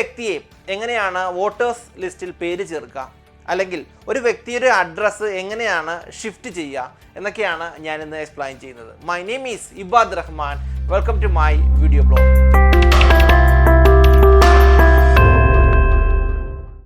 വ്യക്തിയെ എങ്ങനെയാണ് വോട്ടേഴ്സ് ലിസ്റ്റിൽ പേര് ചേർക്കുക, അല്ലെങ്കിൽ ഒരു വ്യക്തിയുടെ അഡ്രസ്സ് എങ്ങനെയാണ് ഷിഫ്റ്റ് ചെയ്യുക എന്നൊക്കെയാണ് ഞാൻ ഇന്ന് എക്സ്പ്ലെയിൻ ചെയ്യുന്നത്. My name is Ibad Rahman. Welcome to my video blog.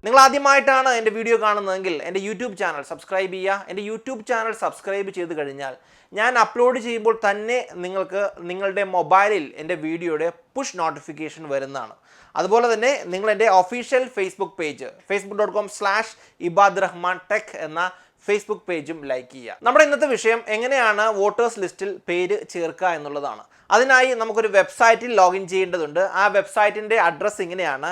നിങ്ങൾ ആദ്യമായിട്ടാണ് എൻ്റെ വീഡിയോ കാണുന്നതെങ്കിൽ എൻ്റെ യൂട്യൂബ് ചാനൽ സബ്സ്ക്രൈബ് ചെയ്യുക. എൻ്റെ യൂട്യൂബ് ചാനൽ സബ്സ്ക്രൈബ് ചെയ്ത് കഴിഞ്ഞാൽ ഞാൻ അപ്ലോഡ് ചെയ്യുമ്പോൾ തന്നെ നിങ്ങൾക്ക് നിങ്ങളുടെ മൊബൈലിൽ എൻ്റെ വീഡിയോയുടെ പുഷ് നോട്ടിഫിക്കേഷൻ വരുന്നതാണ്. അതുപോലെ തന്നെ നിങ്ങൾ എൻ്റെ ഒഫീഷ്യൽ ഫേസ്ബുക്ക് പേജ് facebook.com/ibadrahmanTech എന്ന ഫേസ്ബുക്ക് പേജും ലൈക്ക് ചെയ്യുക. നമ്മുടെ ഇന്നത്തെ വിഷയം എങ്ങനെയാണ് വോട്ടേഴ്സ് ലിസ്റ്റിൽ പേര് ചേർക്കുക എന്നുള്ളതാണ്. അതിനായി നമുക്കൊരു വെബ്സൈറ്റിൽ ലോഗിൻ ചെയ്യേണ്ടതുണ്ട്. ആ വെബ്സൈറ്റിൻ്റെ അഡ്രസ്സ് ഇങ്ങനെയാണ്: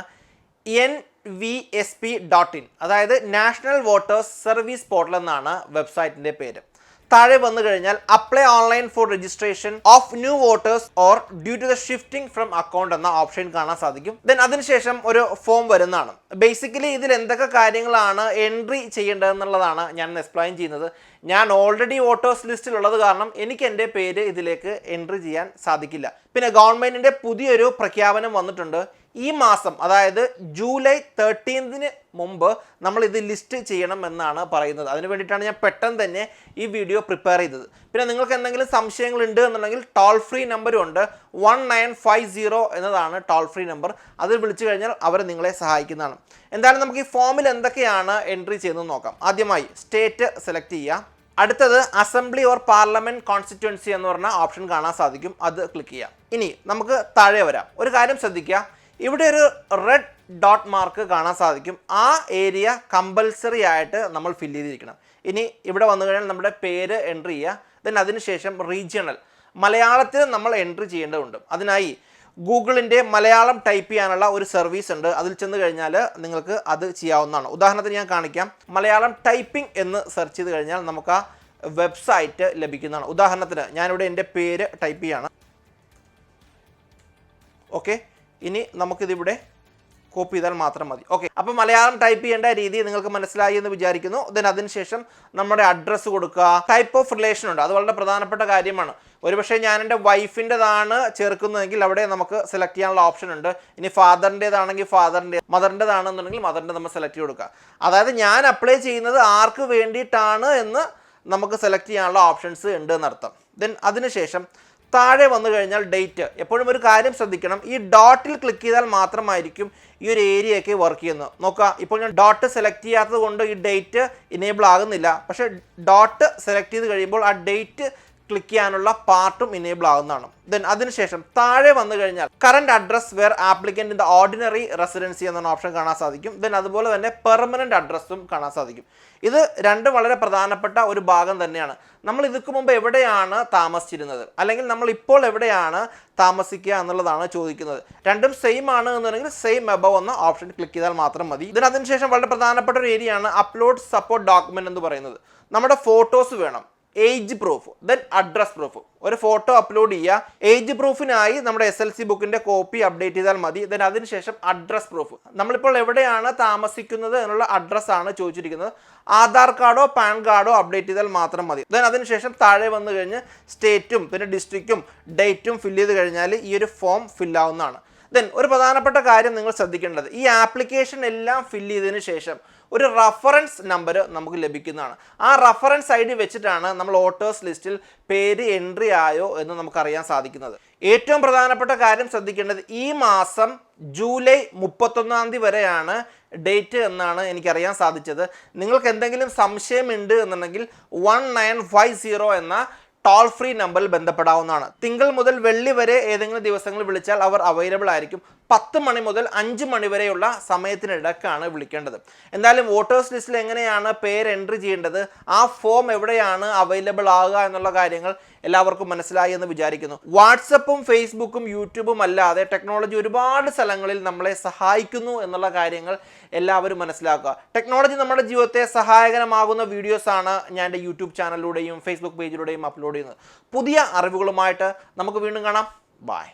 nvsp.in, അതായത് നാഷണൽ വോട്ടേഴ്സ് സർവീസ് പോർട്ടൽ എന്നാണ് വെബ്സൈറ്റിൻ്റെ പേര്. താഴെ വന്നു കഴിഞ്ഞാൽ apply online for registration of new voters or due to the shifting from account എന്ന ഓപ്ഷൻ കാണാൻ സാധിക്കും. ദെൻ അതിനുശേഷം ഒരു ഫോം വരുന്നതാണ്. ബേസിക്കലി ഇതിൽ എന്തൊക്കെ കാര്യങ്ങളാണ് എൻട്രി ചെയ്യേണ്ടതെന്നുള്ളതാണ് ഞാൻ എക്സ്പ്ലെയിൻ ചെയ്യുന്നത്. ഞാൻ ഓൾറെഡി വോട്ടേഴ്സ് ലിസ്റ്റിൽ ഉള്ളത് കാരണം എനിക്ക് എൻ്റെ പേര് ഇതിലേക്ക് എൻട്രി ചെയ്യാൻ സാധിക്കില്ല. പിന്നെ ഗവൺമെൻറ്റിൻ്റെ പുതിയൊരു പ്രഖ്യാപനം വന്നിട്ടുണ്ട്. ഈ മാസം, അതായത് ജൂലൈ 13 മുമ്പ് നമ്മൾ ഇത് ലിസ്റ്റ് ചെയ്യണം എന്നാണ് പറയുന്നത്. അതിന് വേണ്ടിയിട്ടാണ് ഞാൻ പെട്ടെന്ന് തന്നെ ഈ വീഡിയോ പ്രിപ്പയർ ചെയ്തത്. പിന്നെ നിങ്ങൾക്ക് എന്തെങ്കിലും സംശയങ്ങൾ ഉണ്ട് എന്നുണ്ടെങ്കിൽ ടോൾ ഫ്രീ നമ്പറും ഉണ്ട്. 1950 എന്നതാണ് ടോൾ ഫ്രീ നമ്പർ. അതിൽ വിളിച്ചു കഴിഞ്ഞാൽ അവർ നിങ്ങളെ സഹായിക്കുന്നതാണ്. എന്തായാലും നമുക്ക് ഈ ഫോമിൽ എന്തൊക്കെയാണ് എൻട്രി ചെയ്യുന്നത് നോക്കാം. ആദ്യമായി സ്റ്റേറ്റ് സെലക്ട് ചെയ്യുക. അടുത്തത് അസംബ്ലി ഓർ പാർലമെൻറ്റ് കോൺസ്റ്റിറ്റ്യുവൻസി എന്ന് പറഞ്ഞ ഓപ്ഷൻ കാണാൻ സാധിക്കും. അത് ക്ലിക്ക് ചെയ്യാം. ഇനി നമുക്ക് താഴെ വരാം. ഒരു കാര്യം ശ്രദ്ധിക്കുക, ഇവിടെ ഒരു റെഡ് ഡോട്ട് മാർക്ക് കാണാൻ സാധിക്കും. ആ ഏരിയ കമ്പൽസറി ആയിട്ട് നമ്മൾ ഫില്ല് ചെയ്തിരിക്കണം. ഇനി ഇവിടെ വന്നു കഴിഞ്ഞാൽ നമ്മുടെ പേര് എൻട്രി ചെയ്യുക. ദെൻ അതിനുശേഷം റീജിയണൽ മലയാളത്തിൽ നമ്മൾ എൻട്രി ചെയ്യേണ്ടതുണ്ട്. അതിനായി ഗൂഗിളിൻ്റെ മലയാളം ടൈപ്പ് ചെയ്യാനുള്ള ഒരു സർവീസ് ഉണ്ട്. അതിൽ ചെന്ന് കഴിഞ്ഞാൽ നിങ്ങൾക്ക് അത് ചെയ്യാവുന്നതാണ്. ഉദാഹരണത്തിന് ഞാൻ കാണിക്കാം. മലയാളം ടൈപ്പിംഗ് എന്ന് സെർച്ച് ചെയ്ത് കഴിഞ്ഞാൽ നമുക്ക് ആ വെബ്സൈറ്റ് ലഭിക്കുന്നതാണ്. ഉദാഹരണത്തിന് ഞാനിവിടെ എൻ്റെ പേര് ടൈപ്പ് ചെയ്യാണ്. ഓക്കെ, ഇനി നമുക്കിതിവിടെ കോപ്പി ചെയ്താൽ മാത്രം മതി. ഓക്കെ, അപ്പോൾ മലയാളം ടൈപ്പ് ചെയ്യേണ്ട രീതി നിങ്ങൾക്ക് മനസ്സിലായി എന്ന് വിചാരിക്കുന്നു. ദെൻ അതിനുശേഷം നമ്മുടെ അഡ്രസ്സ് കൊടുക്കുക. ടൈപ്പ് ഓഫ് റിലേഷൻ ഉണ്ട്, അത് വളരെ പ്രധാനപ്പെട്ട കാര്യമാണ്. ഒരുപക്ഷെ ഞാൻ എൻ്റെ വൈഫിൻ്റെതാണ് ചേർക്കുന്നതെങ്കിൽ അവിടെ നമുക്ക് സെലക്ട് ചെയ്യാനുള്ള ഓപ്ഷൻ ഉണ്ട്. ഇനി ഫാദറിൻ്റെതാണെങ്കിൽ ഫാദറിൻ്റെ, മദറിൻ്റെതാണെന്നുണ്ടെങ്കിൽ മദറിൻ്റെ നമ്മൾ സെലക്ട് ചെയ്ത് കൊടുക്കുക. അതായത് ഞാൻ അപ്ലൈ ചെയ്യുന്നത് ആർക്ക് വേണ്ടിയിട്ടാണ് എന്ന് നമുക്ക് സെലക്ട് ചെയ്യാനുള്ള ഓപ്ഷൻസ് ഉണ്ട് എന്നർത്ഥം. ദെൻ അതിനുശേഷം താഴെ വന്നു കഴിഞ്ഞാൽ ഡേറ്റ്. എപ്പോഴും ഒരു കാര്യം ശ്രദ്ധിക്കണം, ഈ ഡോട്ടിൽ ക്ലിക്ക് ചെയ്താൽ മാത്രമായിരിക്കും ഈ ഒരു ഏരിയയൊക്കെ വർക്ക് ചെയ്യുന്നത്. നോക്കുക, ഇപ്പോൾ ഞാൻ ഡോട്ട് സെലക്ട് ചെയ്യാത്തത് കൊണ്ട് ഈ ഡേറ്റ് ഇനേബിൾ ആകുന്നില്ല. പക്ഷേ ഡോട്ട് സെലക്ട് ചെയ്ത് കഴിയുമ്പോൾ ആ ഡേറ്റ് ക്ലിക്ക് ചെയ്യാനുള്ള പാർട്ടും ഇനേബിൾ ആകുന്നതാണ്. ദെൻ അതിനുശേഷം താഴെ വന്നു കഴിഞ്ഞാൽ current address where applicant in the ordinary residency എന്ന ഓപ്ഷൻ കാണാൻ സാധിക്കും. ദെൻ അതുപോലെ തന്നെ പെർമനൻറ്റ് അഡ്രസ്സും കാണാൻ സാധിക്കും. ഇത് രണ്ടും വളരെ പ്രധാനപ്പെട്ട ഒരു ഭാഗം തന്നെയാണ്. നമ്മൾ ഇതിക്ക് മുമ്പ് എവിടെയാണ് താമസിച്ചിരുന്നത്, അല്ലെങ്കിൽ നമ്മൾ ഇപ്പോൾ എവിടെയാണ് താമസിക്കുക എന്നുള്ളതാണ് ചോദിക്കുന്നത്. രണ്ടും സെയിം ആണ് എന്നുണ്ടെങ്കിൽ സെയിം എബവ് എന്ന ഓപ്ഷൻ ക്ലിക്ക് ചെയ്താൽ മാത്രം മതി. ഇതിന് അതിനുശേഷം വളരെ പ്രധാനപ്പെട്ട ഒരു ഏരിയയാണ് അപ്ലോഡ് സപ്പോർട്ട് ഡോക്യുമെന്റ് എന്ന് പറയുന്നത്. നമ്മുടെ ഫോട്ടോസ് വേണം, age proof, then address proof. ഒരു ഫോട്ടോ അപ്ലോഡ് ചെയ്യുക. ഏജ് പ്രൂഫിനായി നമ്മുടെ SLC ബുക്കിൻ്റെ കോപ്പി അപ്ഡേറ്റ് ചെയ്താൽ മതി. ദെൻ അതിനുശേഷം അഡ്രസ് പ്രൂഫ്, നമ്മളിപ്പോൾ എവിടെയാണ് താമസിക്കുന്നത് എന്നുള്ള അഡ്രസ്സാണ് ചോദിച്ചിരിക്കുന്നത്. ആധാർ കാർഡോ പാൻ കാർഡോ അപ്ഡേറ്റ് ചെയ്താൽ മാത്രം മതി. ദെൻ അതിനുശേഷം താഴെ വന്നു കഴിഞ്ഞ് സ്റ്റേറ്റും പിന്നെ ഡിസ്ട്രിക്റ്റും ഡേറ്റും ഫില്ല് ചെയ്ത് കഴിഞ്ഞാൽ ഈ ഒരു ഫോം ഫില്ലാവുന്നതാണ്. ദെൻ ഒരു പ്രധാനപ്പെട്ട കാര്യം നിങ്ങൾ ശ്രദ്ധിക്കേണ്ടത്, ഈ ആപ്ലിക്കേഷൻ എല്ലാം ഫില്ല് ചെയ്തതിന് ശേഷം ഒരു റഫറൻസ് നമ്പർ നമുക്ക് ലഭിക്കുന്നതാണ്. ആ റഫറൻസ് ID വെച്ചിട്ടാണ് നമ്മൾ വോട്ടേഴ്സ് ലിസ്റ്റിൽ പേര് എൻട്രി ആയോ എന്ന് നമുക്കറിയാൻ സാധിക്കുന്നത്. ഏറ്റവും പ്രധാനപ്പെട്ട കാര്യം ശ്രദ്ധിക്കേണ്ടത്, ഈ മാസം ജൂലൈ 31 വരെയാണ് ഡേറ്റ് എന്നാണ് എനിക്കറിയാൻ സാധിച്ചത്. നിങ്ങൾക്ക് എന്തെങ്കിലും സംശയമുണ്ട് എന്നുണ്ടെങ്കിൽ 1950 എന്ന ടോൾ ഫ്രീ നമ്പറിൽ ബന്ധപ്പെടാവുന്നതാണ്. തിങ്കൾ മുതൽ വെള്ളി വരെ ഏതെങ്കിലും ദിവസങ്ങളിൽ വിളിച്ചാൽ അവർ അവൈലബിൾ ആയിരിക്കും. 10 മണി മുതൽ 5 മണി വരെയുള്ള സമയത്തിനിടക്കാണ് വിളിക്കേണ്ടത്. എന്തായാലും വോട്ടേഴ്സ് ലിസ്റ്റിൽ എങ്ങനെയാണ് പേര് എൻട്രി ചെയ്യേണ്ടത്, ആ ഫോം എവിടെയാണ് അവൈലബിൾ ആകുക എന്നുള്ള കാര്യങ്ങൾ എല്ലാവർക്കും മനസ്സിലായി എന്ന് വിചാരിക്കുന്നു. വാട്സപ്പും ഫേസ്ബുക്കും യൂട്യൂബും അല്ലാതെ ടെക്നോളജി ഒരുപാട് സ്ഥലങ്ങളിൽ നമ്മളെ സഹായിക്കുന്നു എന്നുള്ള കാര്യങ്ങൾ എല്ലാവരും മനസ്സിലാക്കുക. ടെക്നോളജി നമ്മുടെ ജീവിതത്തെ സഹായകരമാകുന്ന വീഡിയോസാണ് ഞാൻ എൻ്റെ യൂട്യൂബ് ചാനലിലൂടെയും ഫേസ്ബുക്ക് പേജിലൂടെയും അപ്ലോഡ് ചെയ്യുന്നത്. പുതിയ അറിവുകളുമായിട്ട് നമുക്ക് വീണ്ടും കാണാം. ബൈ.